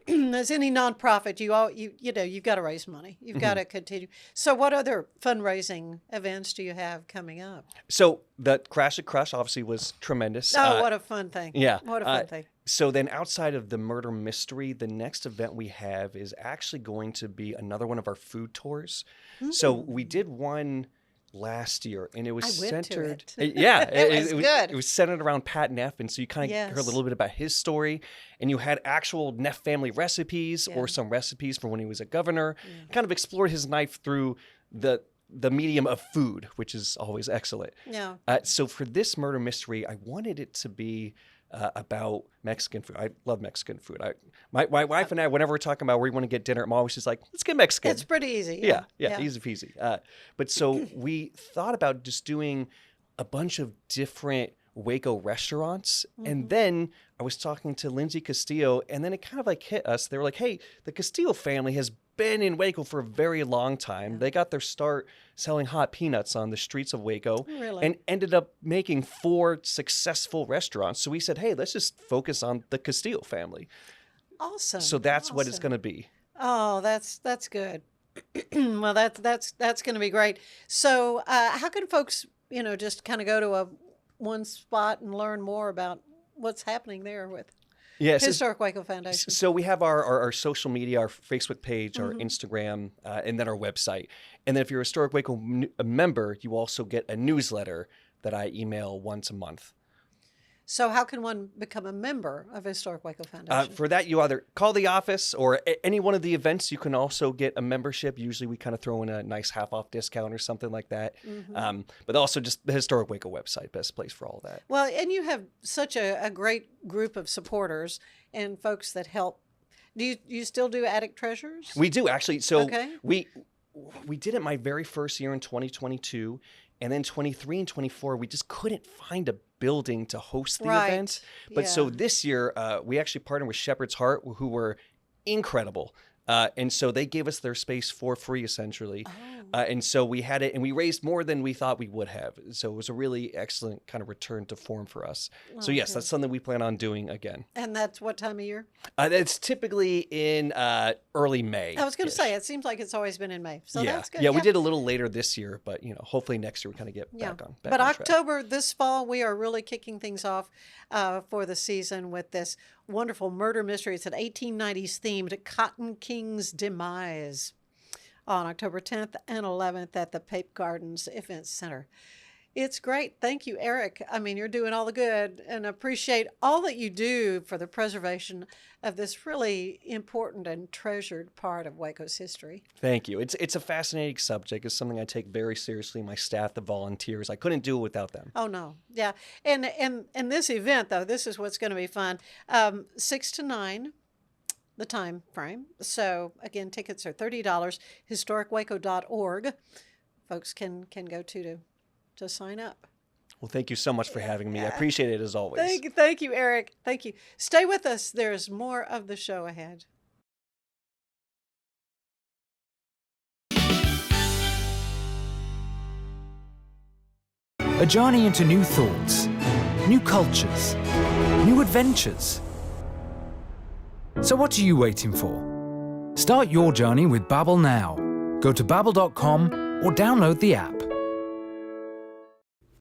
as any nonprofit, you've got to raise money. You've got to continue. So what other fundraising events do you have coming up? So the Crash at Crush obviously was tremendous. Oh, what a fun thing. Yeah. What a fun thing. So then outside of the murder mystery, the next event we have is actually going to be another one of our food tours. So we did one last year, and it was centered. Yeah, it was good. It was centered around Pat Neff, and so you kind of heard a little bit about his story, and you had actual Neff family recipes or some recipes from when he was a governor. Kind of explored his life through the medium of food, which is always excellent. Yeah. So for this murder mystery, I wanted it to be about Mexican food. I love Mexican food. My wife and I, whenever we're talking about where we want to get dinner, I'm always just like, let's get Mexican. It's pretty easy. Yeah, easy peasy. But so we thought about just doing a bunch of different Waco restaurants. And then I was talking to Lindsay Castillo, and then it kind of like hit us. They were like, hey, the Castillo family has been in Waco for a very long time. They got their start selling hot peanuts on the streets of Waco and ended up making 4 successful restaurants. So we said, hey, let's just focus on the Castillo family. Awesome. So that's what it's going to be. Oh, that's good. Well, that's going to be great. So how can folks, just kind of go to one spot and learn more about what's happening there with Historic Waco Foundation? So we have our social media, our Facebook page, our Instagram, and then our website. And then if you're a Historic Waco member, you also get a newsletter that I email once a month. So how can one become a member of Historic Waco Foundation? For that, you either call the office or any one of the events. You can also get a membership. Usually we kind of throw in a nice half-off discount or something like that. But also just the Historic Waco website, best place for all of that. Well, and you have such a great group of supporters and folks that help. Do you still do Attic Treasures? We do, actually. So we did it my very first year in 2022. And then 23 and 24, we just couldn't find a building to host the event. But so this year, we actually partnered with Shepherd's Heart, who were incredible. And so they gave us their space for free, essentially. And so we had it, and we raised more than we thought we would have. So it was a really excellent kind of return to form for us. So yes, that's something we plan on doing again. And that's what time of year? It's typically in early May. I was going to say, it seems like it's always been in May. So that's good. Yeah, we did a little later this year, but hopefully next year we kind of get back on. But October, this fall, we are really kicking things off for the season with this wonderful murder mystery. It's an 1890s themed Cotton King's Demise on October 10th and 11th at the Pape Gardens Event Center. It's great. Thank you, Erik. I mean, you're doing all the good, and appreciate all that you do for the preservation of this really important and treasured part of Waco's history. Thank you. It's a fascinating subject. It's something I take very seriously. My staff, the volunteers, I couldn't do it without them. Oh, no. Yeah. And this event, though, this is what's going to be fun. 6 to 9. The time frame. So again, tickets are $30. historicwaco.org. Folks can go to sign up. Well, thank you so much for having me. I appreciate it as always. Thank you, Erik. Thank you. Stay with us. There's more of the show ahead. A journey into new thoughts, new cultures, new adventures. So what are you waiting for? Start your journey with Babbel now. Go to babbel.com or download the app.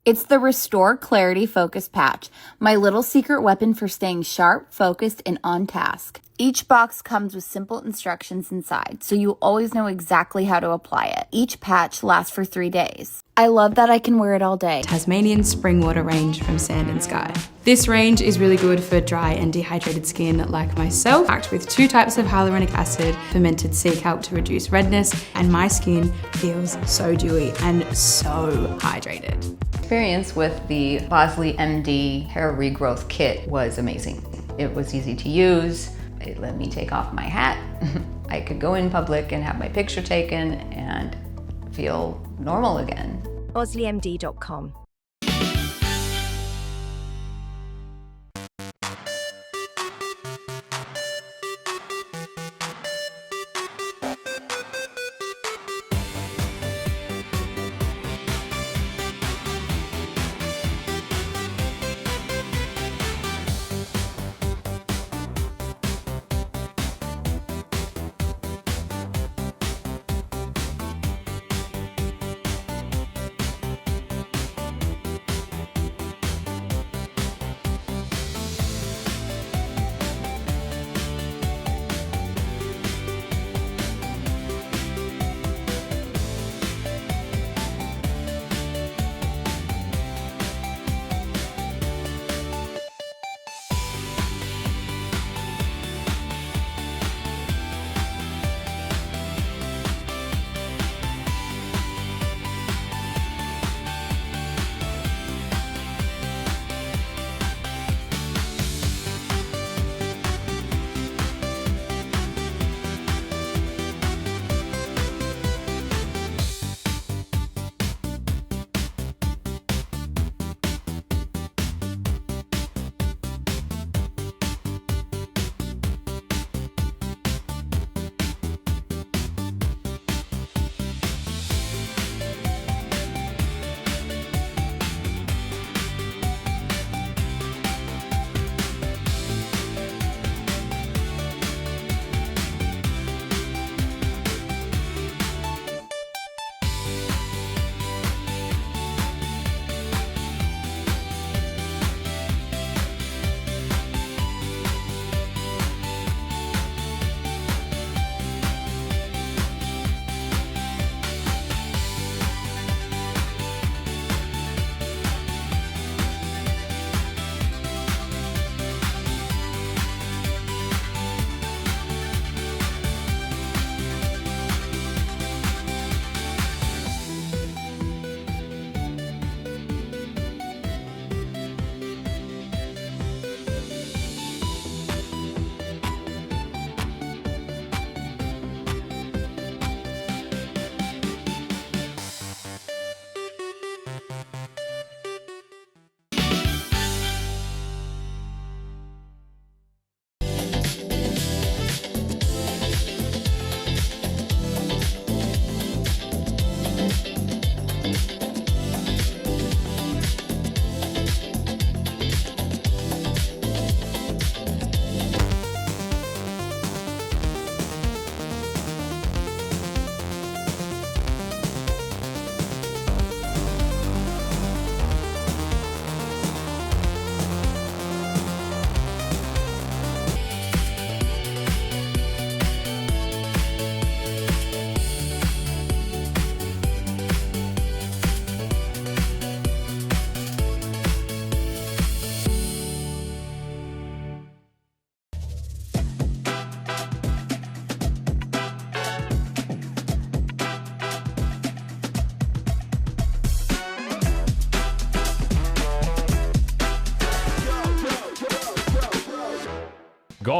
It's the Restore Clarity Focus Patch, my little secret weapon for staying sharp, focused, and on task. Each box comes with simple instructions inside, so you always know exactly how to apply it. Each patch lasts for 3 days. I love that I can wear it all day. Tasmanian spring water range from Sand and Sky. This range is really good for dry and dehydrated skin like myself, packed with 2 types of hyaluronic acid, fermented sea kelp to reduce redness, and my skin feels so dewy and so hydrated. Experience with the Bosley MD hair regrowth kit was amazing. It was easy to use. It let me take off my hat. I could go in public and have my picture taken and feel normal again. BosleyMD.com.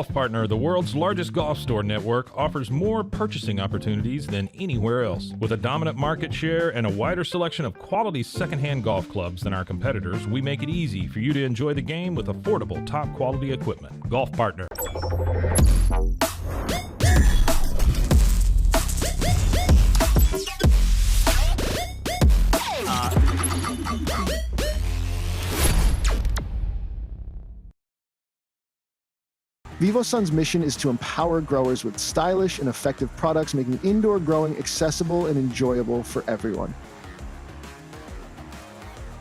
Golf Partner, the world's largest golf store network, offers more purchasing opportunities than anywhere else. With a dominant market share and a wider selection of quality secondhand golf clubs than our competitors, we make it easy for you to enjoy the game with affordable, top-quality equipment. Golf Partner. VivoSun's mission is to empower growers with stylish and effective products, making indoor growing accessible and enjoyable for everyone.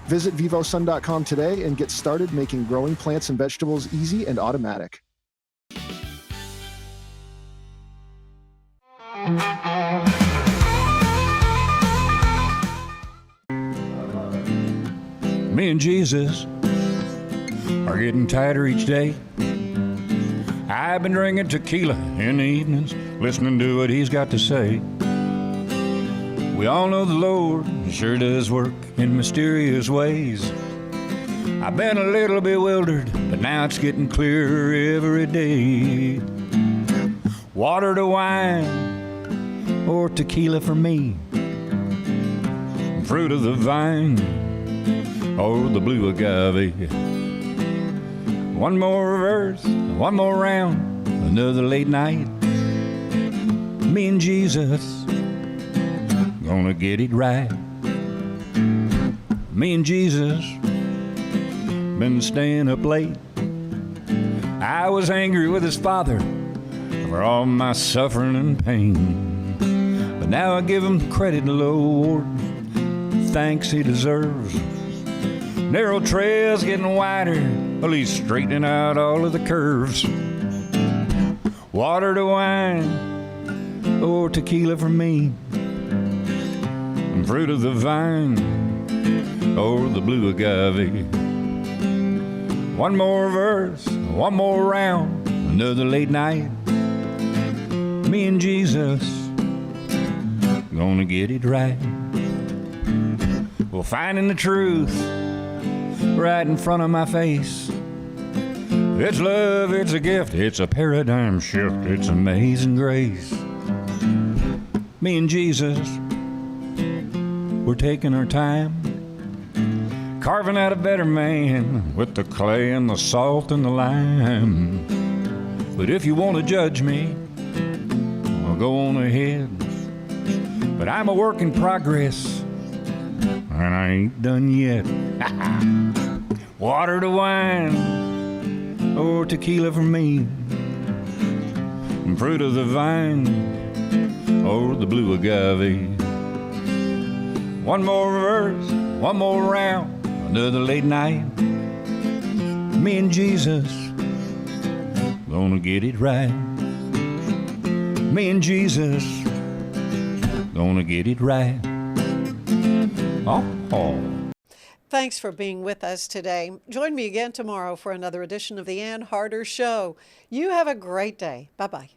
Visit vivosun.com today and get started making growing plants and vegetables easy and automatic. Me and Jesus are getting tighter each day. I've been drinking tequila in the evenings, listening to what he's got to say. We all know the Lord sure does work in mysterious ways. I've been a little bewildered, but now it's getting clearer every day. Water to wine or tequila for me, fruit of the vine or the blue agave. One more verse, one more round, another late night. Me and Jesus gonna get it right. Me and Jesus been staying up late. I was angry with his father for all my suffering and pain, but now I give him credit, Lord, thanks he deserves. Narrow trail's getting wider, well, he's straightening out all of the curves. Water to wine or tequila for me, and fruit of the vine or the blue agave. One more verse, one more round, another late night. Me and Jesus gonna get it right. Well, finding the truth right in front of my face. It's love, it's a gift, it's a paradigm shift, it's amazing grace. Me and Jesus, we're taking our time, carving out a better man with the clay and the salt and the lime. But if you want to judge me, well, go on ahead. But I'm a work in progress, and I ain't done yet. Water to wine or tequila for me, and fruit of the vine or the blue agave. One more verse, one more round, another late night. Me and Jesus gonna get it right. Me and Jesus gonna get it right. Oh. Thanks for being with us today. Join me again tomorrow for another edition of the Ann Harder Show. You have a great day. Bye-bye.